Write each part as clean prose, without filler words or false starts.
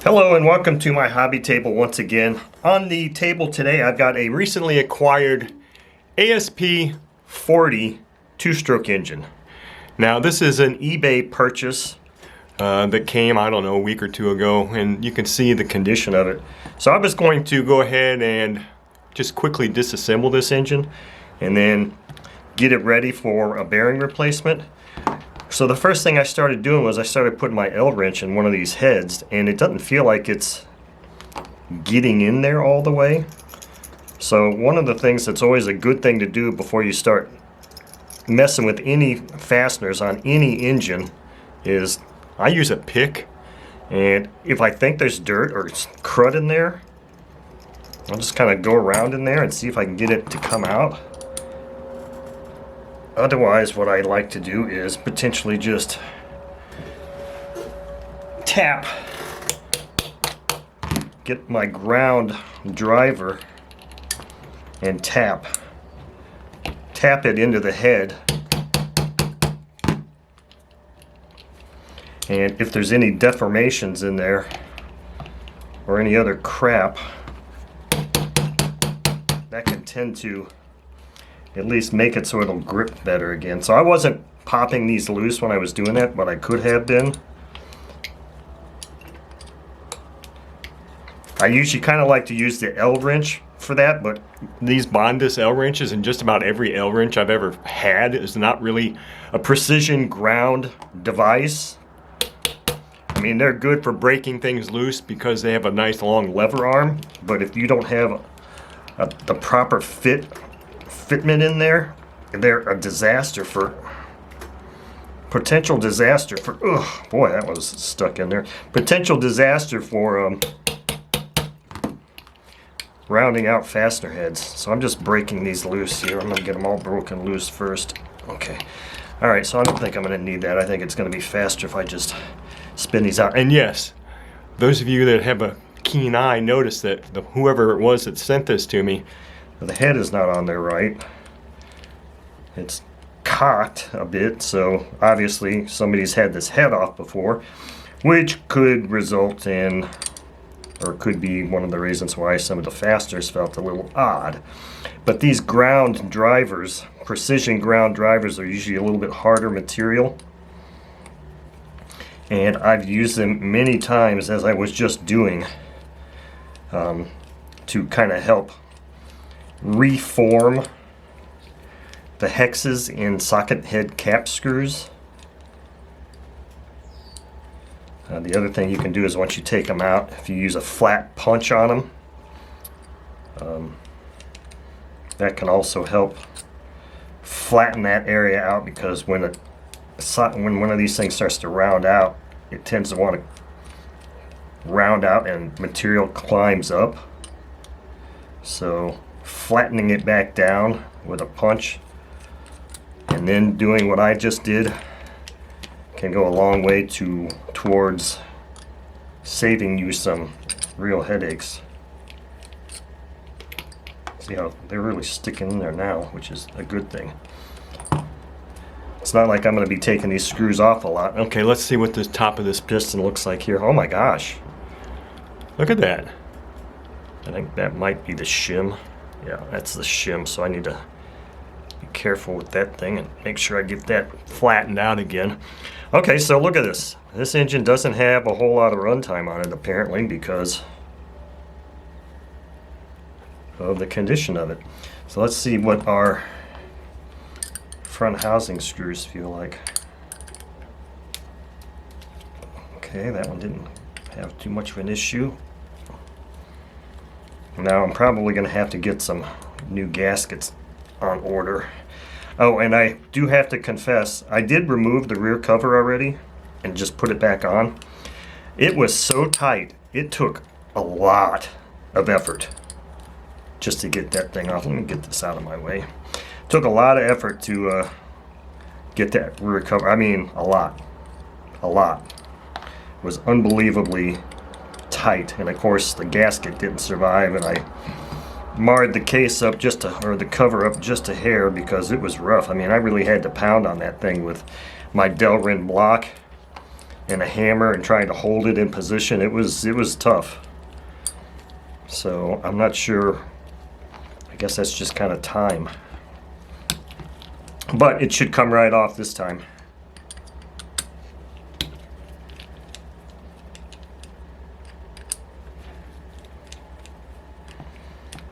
Hello and welcome to my hobby table once again. On the table today I've got a recently acquired ASP 40 two-stroke engine. Now this is an eBay purchase that came, I don't know, a week or two ago, and you can see the condition of it. So I was going to go ahead and just quickly disassemble this engine and then get it ready for a bearing replacement. So the first thing I started doing was I started putting my L-wrench in one of these heads, and it doesn't feel like it's getting in there all the way. So one of the things that's always a good thing to do before you start messing with any fasteners on any engine is I use a pick, and if I think there's dirt or crud in there, I'll just kind of go around in there and see if I can get it to come out. Otherwise, what I like to do is potentially just tap, get my ground driver and tap it into the head. And if there's any deformations in there or any other crap, that can tend to at least make it so it'll grip better again. So I wasn't popping these loose when I was doing that, but I could have been. I usually kind of like to use the L-wrench for that, but these Bondus L-wrenches and just about every L-wrench I've ever had is not really a precision ground device. I mean, they're good for breaking things loose because they have a nice long lever arm, but if you don't have the proper fitment in there, they're a disaster for potential disaster for boy, that was stuck in there. Potential disaster for rounding out fastener heads. So I'm just breaking these loose here. I'm gonna get them all broken loose first. Okay, all right, so I don't think I'm gonna need that. I think it's gonna be faster if I just spin these out. And yes, those of you that have a keen eye notice that whoever it was that sent this to me, the head is not on there right. It's cocked a bit, so obviously somebody's had this head off before, which could result in, or could be one of the reasons why some of the fasteners felt a little odd. But these ground drivers, precision ground drivers, are usually a little bit harder material. And I've used them many times, as I was just doing, to kind of help reform the hexes in socket head cap screws. The other thing you can do is once you take them out, if you use a flat punch on them, that can also help flatten that area out, because when one of these things starts to round out, it tends to want to round out and material climbs up. So flattening it back down with a punch and then doing what I just did can go a long way towards saving you some real headaches. See how they're really sticking in there now, which is a good thing. It's not like I'm going to be taking these screws off a lot. Okay, let's see what the top of this piston looks like here. Oh my gosh. Look at that. I think that might be the shim. Yeah, that's the shim, so I need to be careful with that thing and make sure I get that flattened out again. Okay, so look at this. This engine doesn't have a whole lot of runtime on it apparently because of the condition of it. So let's see what our front housing screws feel like. Okay, that one didn't have too much of an issue. Now I'm probably going to have to get some new gaskets on order. Oh, and I do have to confess, I did remove the rear cover already and just put it back on. It was so tight, it took a lot of effort just to get that thing off. Let me get this out of my way. It took a lot of effort to get that rear cover. I mean, a lot. It was unbelievably tight, and of course the gasket didn't survive, and I marred the case up or the cover up just a hair because it was rough. I mean, I really had to pound on that thing with my Delrin block and a hammer and trying to hold it in position. It was tough. So I'm not sure. I guess that's just kind of time. But it should come right off this time.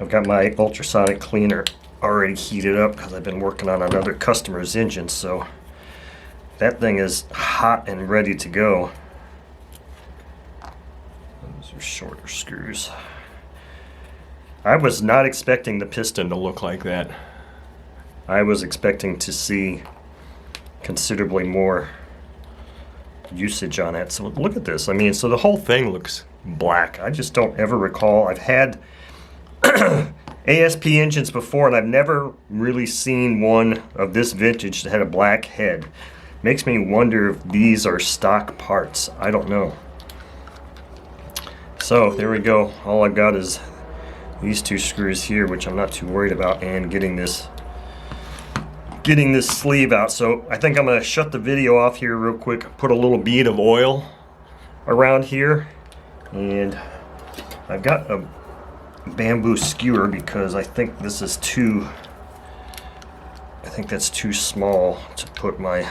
I've got my ultrasonic cleaner already heated up because I've been working on another customer's engine, so that thing is hot and ready to go. Those are shorter screws. I was not expecting the piston to look like that. I was expecting to see considerably more usage on it. So look at this. I mean, so the whole thing looks black. I just don't ever recall. I've had ASP engines before, and I've never really seen one of this vintage that had a black head. Makes me wonder if these are stock parts. I don't know. So there we go. All I've got is these two screws here, which I'm not too worried about, and getting this sleeve out. So I think I'm going to shut the video off here real quick, put a little bead of oil around here, and I've got a bamboo skewer because I think this is too, I think that's too small to put my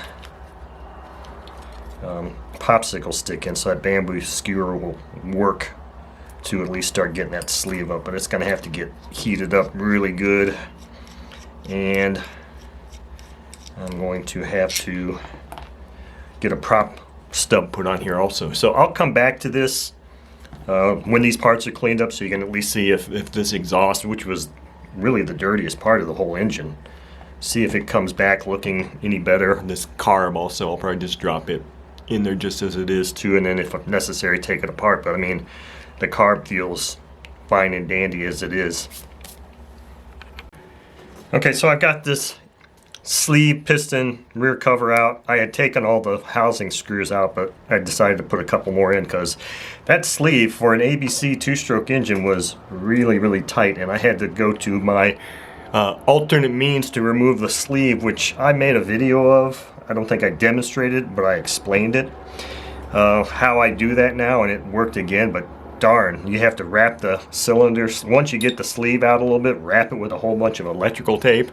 popsicle stick in, so that bamboo skewer will work to at least start getting that sleeve up, but it's going to have to get heated up really good, and I'm going to have to get a prop stub put on here also. So I'll come back to this when these parts are cleaned up, so you can at least see if this exhaust, which was really the dirtiest part of the whole engine, see if it comes back looking any better. This carb also, I'll probably just drop it in there just as it is too, and then if necessary take it apart. But I mean, the carb feels fine and dandy as it is. Okay, so I've got this sleeve, piston, rear cover out. I had taken all the housing screws out, but I decided to put a couple more in because that sleeve for an ABC two-stroke engine was really, really tight, and I had to go to my alternate means to remove the sleeve, which I made a video of. I don't think I demonstrated, but I explained it, how I do that now, and it worked again. But darn, you have to wrap the cylinders. Once you get the sleeve out a little bit, wrap it with a whole bunch of electrical tape,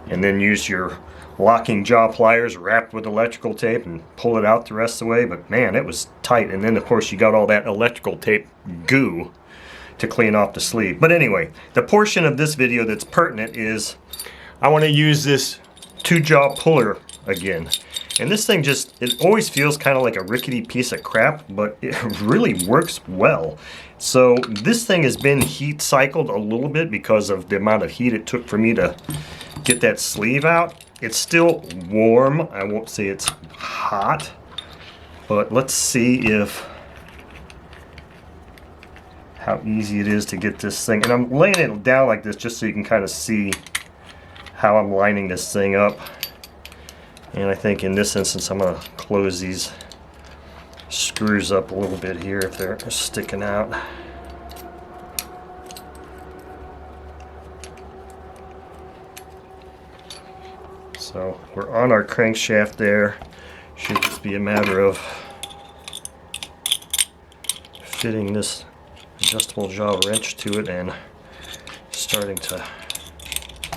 and then use your locking jaw pliers wrapped with electrical tape and pull it out the rest of the way. But man, it was tight. And then of course you got all that electrical tape goo to clean off the sleeve. But anyway, the portion of this video that's pertinent is I want to use this two jaw puller again. And this thing just, it always feels kind of like a rickety piece of crap, but it really works well. So this thing has been heat cycled a little bit because of the amount of heat it took for me to get that sleeve out. It's still warm. I won't say it's hot, but let's see if how easy it is to get this thing. And I'm laying it down like this just so you can kind of see how I'm lining this thing up. And I think in this instance I'm going to close these screws up a little bit here if they're sticking out. So we're on our crankshaft there. Should just be a matter of fitting this adjustable jaw wrench to it and starting to,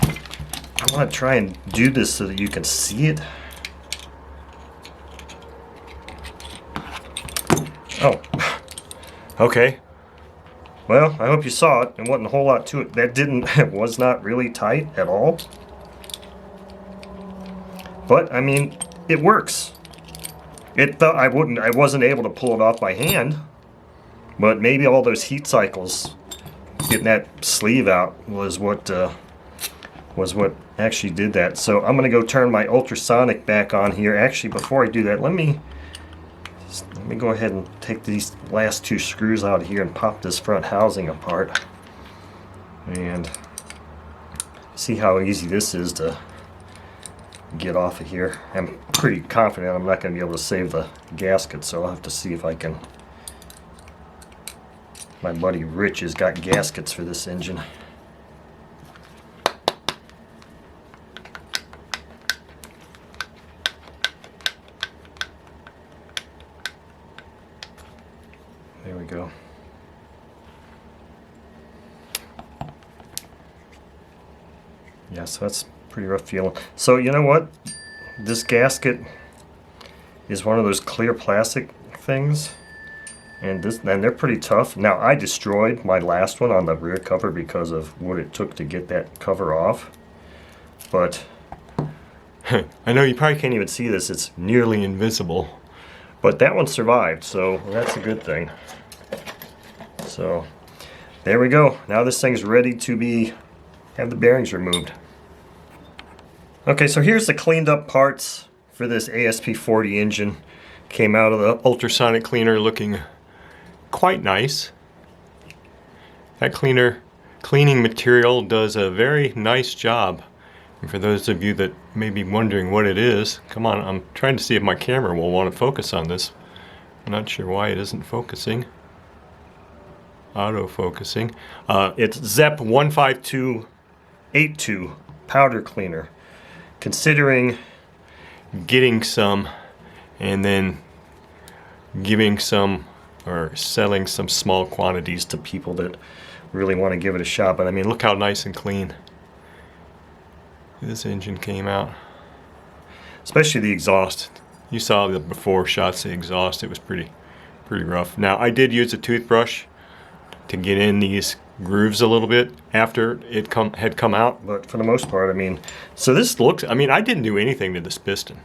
I want to try and do this so that you can see it. Oh, okay. Well, I hope you saw it. There wasn't a whole lot to it. That didn't, it was not really tight at all. But I mean, it works. It thought I wasn't able to pull it off by hand, but maybe all those heat cycles, getting that sleeve out was what actually did that. So I'm gonna go turn my ultrasonic back on here. Actually, before I do that, let me go ahead and take these last two screws out of here and pop this front housing apart and see how easy this is to get off of here. I'm pretty confident I'm not going to be able to save the gasket, so I'll have to see if I can. My buddy Rich has got gaskets for this engine. we go. Yeah, so that's pretty rough feeling. So you know what? This gasket is one of those clear plastic things, and they're pretty tough. Now I destroyed my last one on the rear cover because of what it took to get that cover off. But I know you probably can't even see this. It's nearly invisible. But that one survived, so that's a good thing. So there we go. Now this thing's ready to have the bearings removed. Okay, so here's the cleaned up parts for this ASP40 engine. Came out of the ultrasonic cleaner looking quite nice. That cleaning material does a very nice job. And for those of you that may be wondering what it is, come on, I'm trying to see if my camera will want to focus on this. I'm not sure why it isn't focusing. Auto-focusing. It's ZEP 15282 powder cleaner. Considering getting some and then giving some or selling some small quantities to people that really want to give it a shot. But I mean, look how nice and clean this engine came out. Especially the exhaust. You saw the before shots of the exhaust. It was pretty rough. Now I did use a toothbrush to get in these grooves a little bit after it had come out, but for the most part, I mean, so this looks, I mean, I didn't do anything to this piston.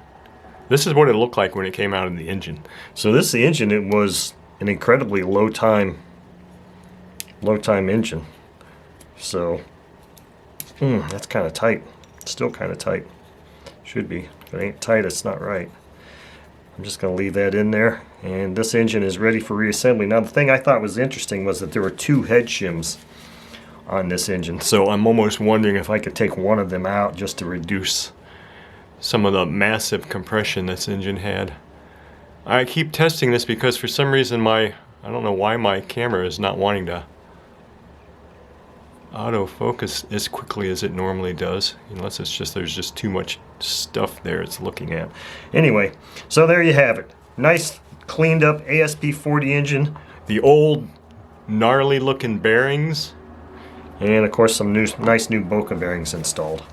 This is what it looked like when it came out of the engine. So the engine, it was an incredibly low time engine. So that's kind of tight. Still kind of tight. Should be. If it ain't tight, it's not right. I'm just going to leave that in there, and this engine is ready for reassembly. Now the thing I thought was interesting was that there were 2 head shims on this engine, so I'm almost wondering if I could take one of them out just to reduce some of the massive compression this engine had. I keep testing this because for some reason I don't know why my camera is not wanting to autofocus as quickly as it normally does, unless it's just there's just too much stuff there it's looking at. Anyway, so there you have it. Nice cleaned up ASP40 engine, the old gnarly looking bearings, and of course some nice new Boca bearings installed.